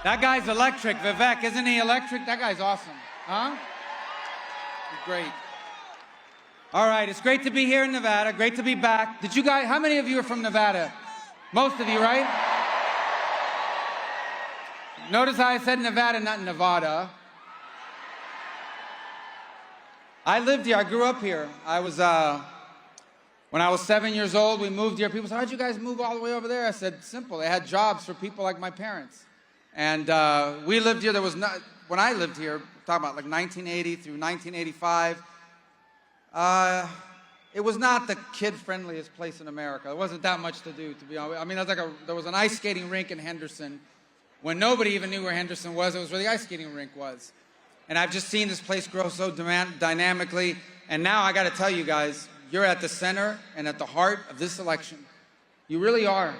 That guy's electric, Vivek. Isn't he electric? That guy's awesome. Huh? He's great. All right, it's great to be here in Nevada. Great to be back. Did you guys, how many of you are from Nevada? Most of you, right? Notice how I said Nevada, not Nevada. I lived here. I grew up here. When I was 7 years old, we moved here. People said, how'd you guys move all the way over there? I said, simple. They had jobs for people like my parents. And we lived here. There was not, when I lived here, talking about like 1980 through 1985, it was not the kid-friendliest place in America. There wasn't that much to do, to be honest. I mean, there was an ice skating rink in Henderson. When nobody even knew where Henderson was, it was where the ice skating rink was. And I've just seen this place grow so dynamically. And now I got to tell you guys, you're at the center and at the heart of this election. You really are.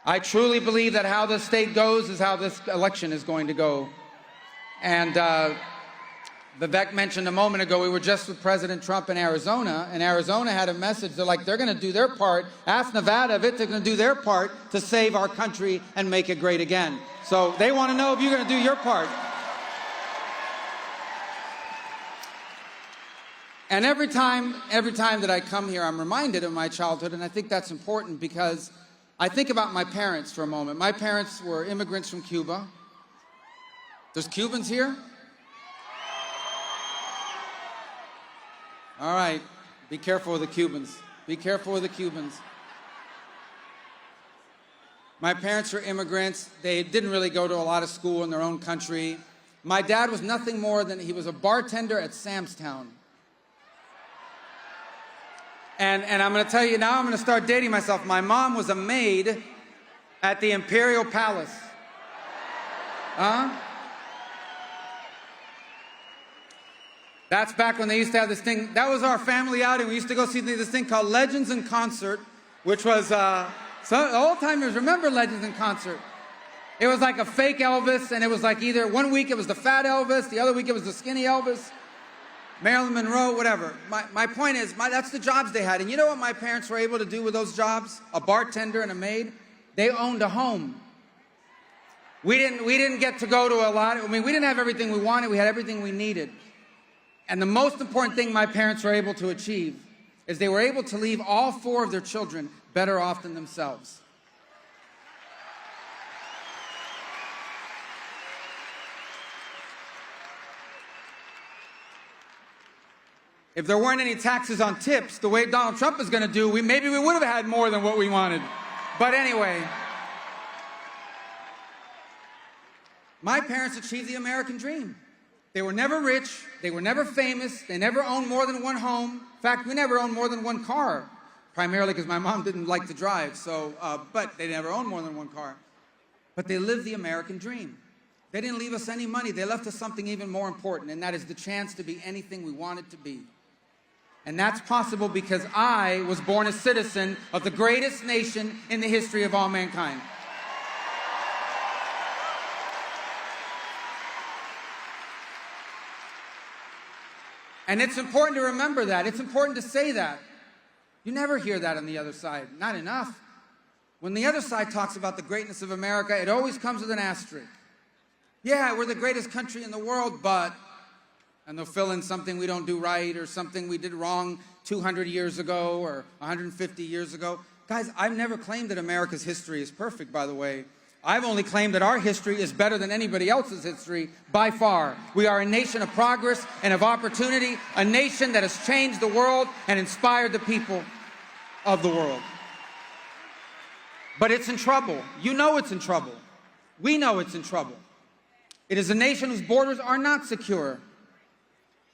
I truly believe that how this state goes is how this election is going to go. And Vivek mentioned a moment ago, we were just with President Trump in Arizona, and Arizona had a message. They're like, they're going to do their part. Ask Nevada if they're going to do their part to save our country and make it great again. So they want to know if you're going to do your part. And every time that I come here, I'm reminded of my childhood, and I think that's important because I think about my parents for a moment. My parents were immigrants from Cuba. There's Cubans here? All right, be careful with the Cubans. Be careful with the Cubans. My parents were immigrants. They didn't really go to a lot of school in their own country. My dad was nothing more than, he was a bartender at Sam's Town. And I'm going to tell you now, I'm going to start dating myself. My mom was a maid at the Imperial Palace. That's back when they used to have this thing. That was our family outing. We used to go see this thing called Legends in Concert, which was, some old-timers remember Legends in Concert. It was like a fake Elvis, and it was like either one week it was the fat Elvis, the other week it was the skinny Elvis. Marilyn Monroe, whatever. My point is, that's the jobs they had. And you know what my parents were able to do with those jobs? A bartender and a maid? They owned a home. We didn't get to go to a lot. I mean, we didn't have everything we wanted. We had everything we needed. And the most important thing my parents were able to achieve is they were able to leave all 4 of their children better off than themselves. If there weren't any taxes on tips, the way Donald Trump is going to do, maybe we would have had more than what we wanted. But anyway, my parents achieved the American dream. They were never rich. They were never famous. They never owned more than one home. In fact, we never owned more than one car, primarily because my mom didn't like to drive. So, but they never owned more than one car. But they lived the American dream. They didn't leave us any money. They left us something even more important, and that is the chance to be anything we wanted to be. And that's possible because I was born a citizen of the greatest nation in the history of all mankind. And it's important to remember that. It's important to say that. You never hear that on the other side. Not enough. When the other side talks about the greatness of America, it always comes with an asterisk. Yeah, we're the greatest country in the world, but... and they'll fill in something we don't do right or something we did wrong 200 years ago or 150 years ago. Guys, I've never claimed that America's history is perfect, by the way. I've only claimed that our history is better than anybody else's history by far. We are a nation of progress and of opportunity, a nation that has changed the world and inspired the people of the world. But it's in trouble. You know it's in trouble. We know it's in trouble. It is a nation whose borders are not secure.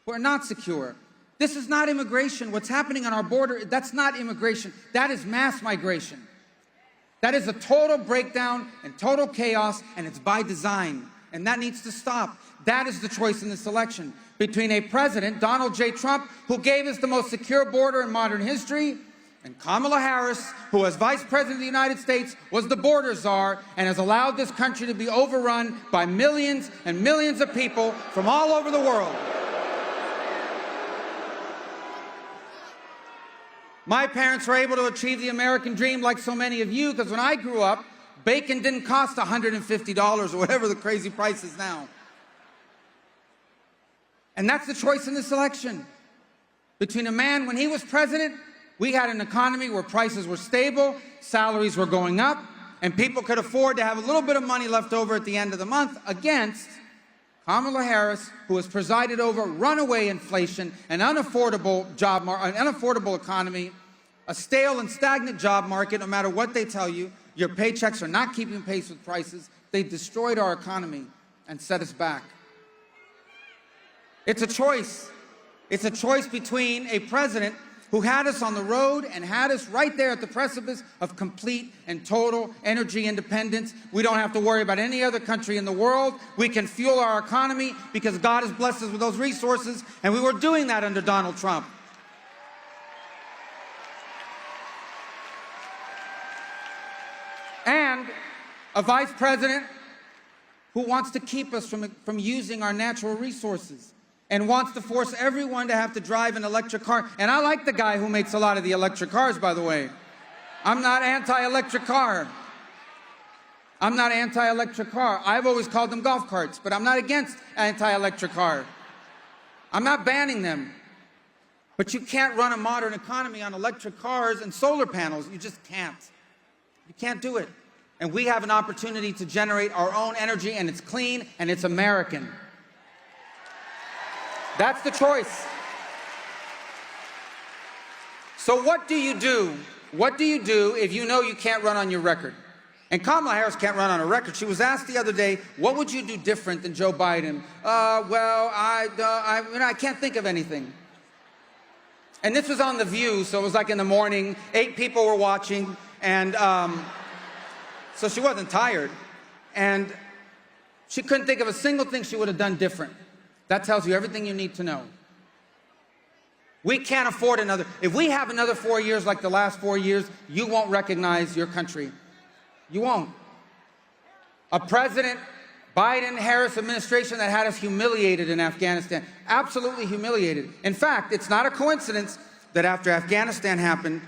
We're not secure. This is not immigration. What's happening on our border, that's not immigration. That is mass migration. That is a total breakdown and total chaos, and it's by design. And that needs to stop. That is the choice in this election between a president, Donald J. Trump, who gave us the most secure border in modern history, and Kamala Harris, who as Vice President of the United States was the border czar and has allowed this country to be overrun by millions and millions of people from all over the world. My parents were able to achieve the American dream like so many of you, because when I grew up, Bacon didn't cost $150 or whatever the crazy price is now. And that's the choice in this election. Between a man, when he was president, we had an economy where prices were stable, salaries were going up, and people could afford to have a little bit of money left over at the end of the month, against Kamala Harris, who has presided over runaway inflation, an unaffordable an unaffordable economy, a stale and stagnant job market. No matter what they tell you, your paychecks are not keeping pace with prices. They destroyed our economy and set us back. It's a choice. It's a choice between a president who had us on the road and had us right there at the precipice of complete and total energy independence. We don't have to worry about any other country in the world. We can fuel our economy because God has blessed us with those resources, and we were doing that under Donald Trump. And a vice president who wants to keep us from using our natural resources, and wants to force everyone to have to drive an electric car. And I like the guy who makes a lot of the electric cars, by the way. I'm not anti-electric car. I'm not anti-electric car. I've always called them golf carts, but I'm not against anti-electric car. I'm not banning them. But you can't run a modern economy on electric cars and solar panels. You just can't. You can't do it. And we have an opportunity to generate our own energy, and it's clean and it's American. That's the choice. So what do you do? What do you do if you know you can't run on your record? And Kamala Harris can't run on her record. She was asked the other day, what would you do different than Joe Biden? I can't think of anything. And this was on The View, so it was like in the morning. 8 people were watching, and so she wasn't tired. And she couldn't think of a single thing she would have done different. That tells you everything you need to know. We can't afford another. If we have another 4 years like the last 4 years, you won't recognize your country. You won't. A President Biden-Harris administration that had us humiliated in Afghanistan. Absolutely humiliated. In fact, it's not a coincidence that after Afghanistan happened,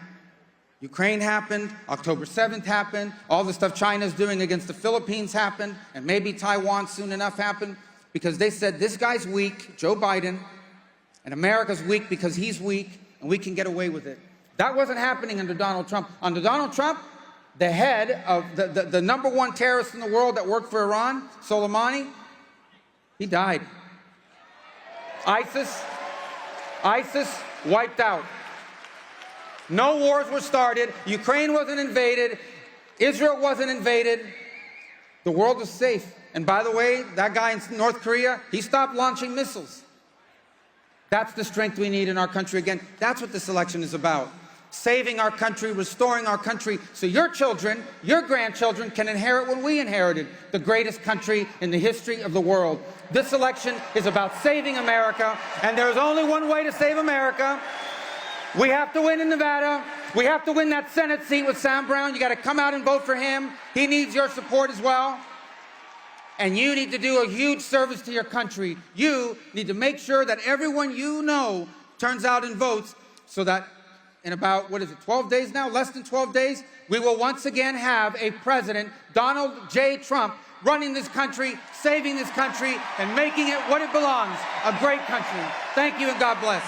Ukraine happened, October 7th happened, all the stuff China's doing against the Philippines happened, and maybe Taiwan soon enough happened. Because they said, this guy's weak, Joe Biden, and America's weak because he's weak, and we can get away with it. That wasn't happening under Donald Trump. Under Donald Trump, the head of the number 1 terrorist in the world that worked for Iran, Soleimani, he died. ISIS wiped out. No wars were started. Ukraine wasn't invaded. Israel wasn't invaded. The world was safe. And by the way, that guy in North Korea, he stopped launching missiles. That's the strength we need in our country again. That's what this election is about. Saving our country, restoring our country, so your children, your grandchildren can inherit what we inherited, the greatest country in the history of the world. This election is about saving America, and there's only one way to save America. We have to win in Nevada. We have to win that Senate seat with Sam Brown. You got to come out and vote for him. He needs your support as well. And you need to do a huge service to your country. You need to make sure that everyone you know turns out and votes, so that in about, 12 days now? Less than 12 days, we will once again have a president, Donald J. Trump, running this country, saving this country, and making it what it belongs, a great country. Thank you, and God bless.